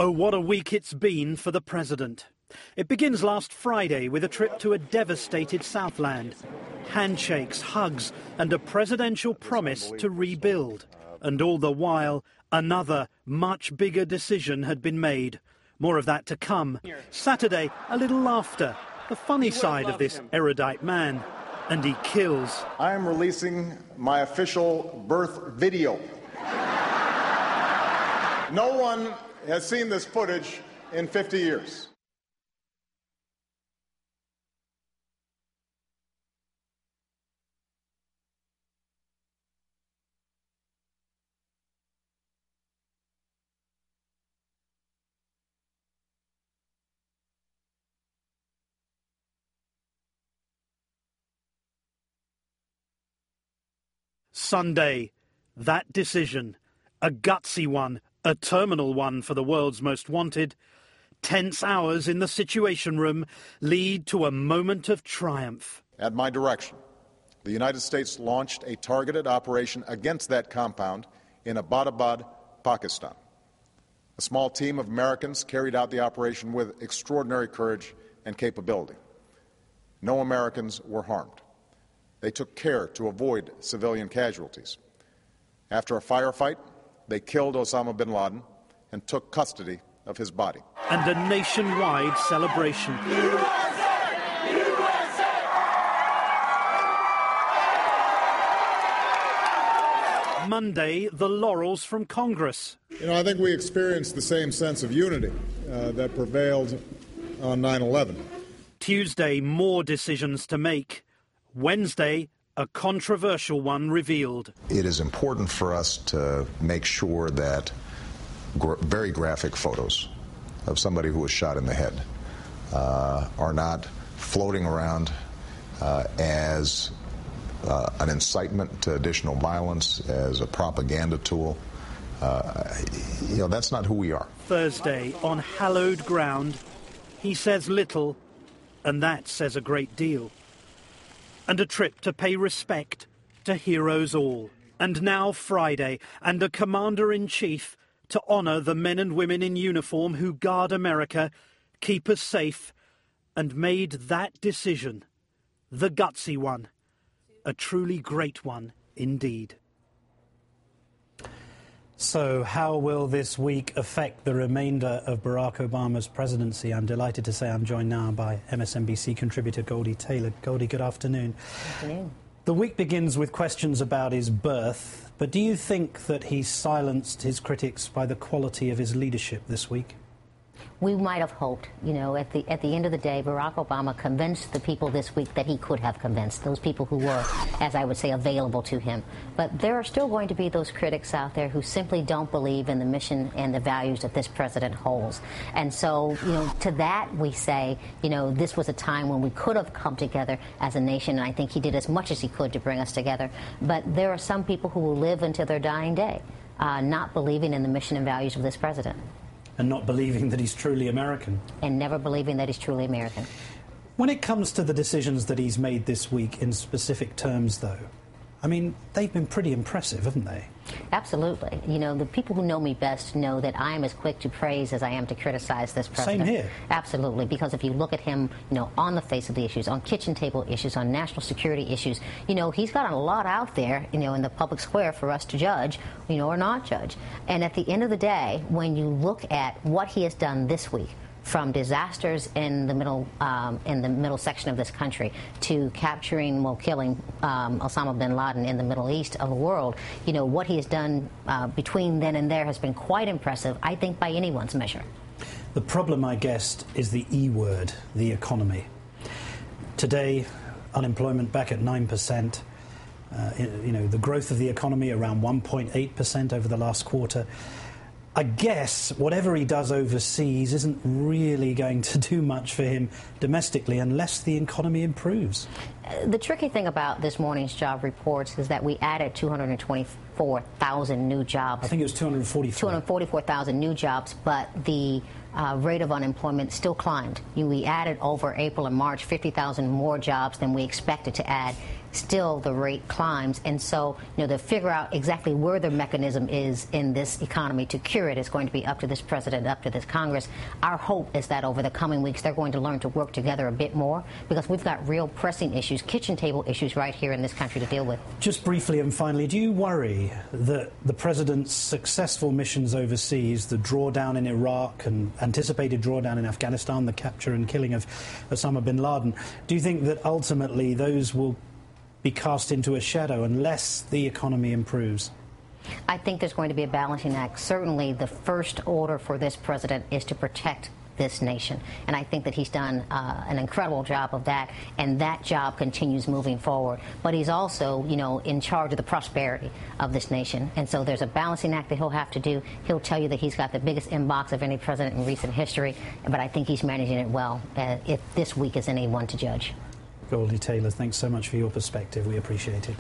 Oh, what a week it's been for the president. It begins last Friday with a trip to a devastated Southland. Handshakes, hugs, and a presidential promise to rebuild. And all the while, another, much bigger decision had been made. More of that to come. Saturday, a little laughter. The funny side of this erudite man. And he kills. I am releasing my official birth video. No one has seen this footage in 50 years. Sunday, that decision, a gutsy one, a terminal one for the world's most wanted. Tense hours in the Situation Room lead to a moment of triumph. At my direction, the United States launched a targeted operation against that compound in Abbottabad, Pakistan. A small team of Americans carried out the operation with extraordinary courage and capability. No Americans were harmed. They took care to avoid civilian casualties. After a firefight, they killed Osama bin Laden and took custody of his body. And a nationwide celebration. Monday, the laurels from Congress. I think we experienced the same sense of unity that prevailed on 9/11. Tuesday, more decisions to make. Wednesday, a controversial one revealed. It is important for us to make sure that very graphic photos of somebody who was shot in the head are not floating around as an incitement to additional violence, as a propaganda tool. That's not who we are. Thursday, on hallowed ground, he says little, and that says a great deal. And a trip to pay respect to heroes all. And now Friday, and a commander-in-chief to honour the men and women in uniform who guard America, keep us safe, and made that decision, the gutsy one, a truly great one indeed. So how will this week affect the remainder of Barack Obama's presidency? I'm delighted to say I'm joined now by MSNBC contributor Goldie Taylor. Goldie, good afternoon. Good afternoon. The week begins with questions about his birth, but do you think that he silenced his critics by the quality of his leadership this week? We might have hoped, at the end of the day, Barack Obama convinced the people this week that he could have convinced, those people who were, as I would say, available to him. But there are still going to be those critics out there who simply don't believe in the mission and the values that this president holds. And so, to that we say, this was a time when we could have come together as a nation, and I think he did as much as he could to bring us together. But there are some people who will live until their dying day, not believing in the mission and values of this president. And not believing that he's truly American. And never believing that he's truly American. When it comes to the decisions that he's made this week in specific terms, though, I mean, they've been pretty impressive, haven't they? Absolutely. The people who know me best know that I am as quick to praise as I am to criticize this president. Same here. Absolutely, because if you look at him, on the face of the issues, on kitchen table issues, on national security issues, he's got a lot out there, in the public square for us to judge, or not judge. And at the end of the day, when you look at what he has done this week, from disasters in the middle section of this country to killing Osama bin Laden in the Middle East of the world, what he has done between then and there has been quite impressive, I think, by anyone's measure. The problem, I guess, is the E word, the economy. Today, unemployment back at 9%. The growth of the economy around 1.8% over the last quarter. I guess whatever he does overseas isn't really going to do much for him domestically unless the economy improves. The tricky thing about this morning's job reports is that we added 224,000 new jobs. I think it was 244,000 new jobs, but the rate of unemployment still climbed. We added over April and March 50,000 more jobs than we expected to add still the rate climbs. And so, to figure out exactly where the mechanism is in this economy to cure it is going to be up to this president, up to this Congress. Our hope is that over the coming weeks, they're going to learn to work together a bit more, because we've got real pressing issues, kitchen table issues right here in this country to deal with. Just briefly and finally, do you worry that the president's successful missions overseas, the drawdown in Iraq and anticipated drawdown in Afghanistan, the capture and killing of Osama bin Laden, do you think that ultimately those will be cast into a shadow unless the economy improves? I think there's going to be a balancing act. Certainly the first order for this president is to protect this nation, and I think that he's done an incredible job of that, and that job continues moving forward. But he's also, in charge of the prosperity of this nation, and so there's a balancing act that he'll have to do. He'll tell you that he's got the biggest inbox of any president in recent history, but I think he's managing it well, if this week is any one to judge. Goldie Taylor, thanks so much for your perspective. We appreciate it.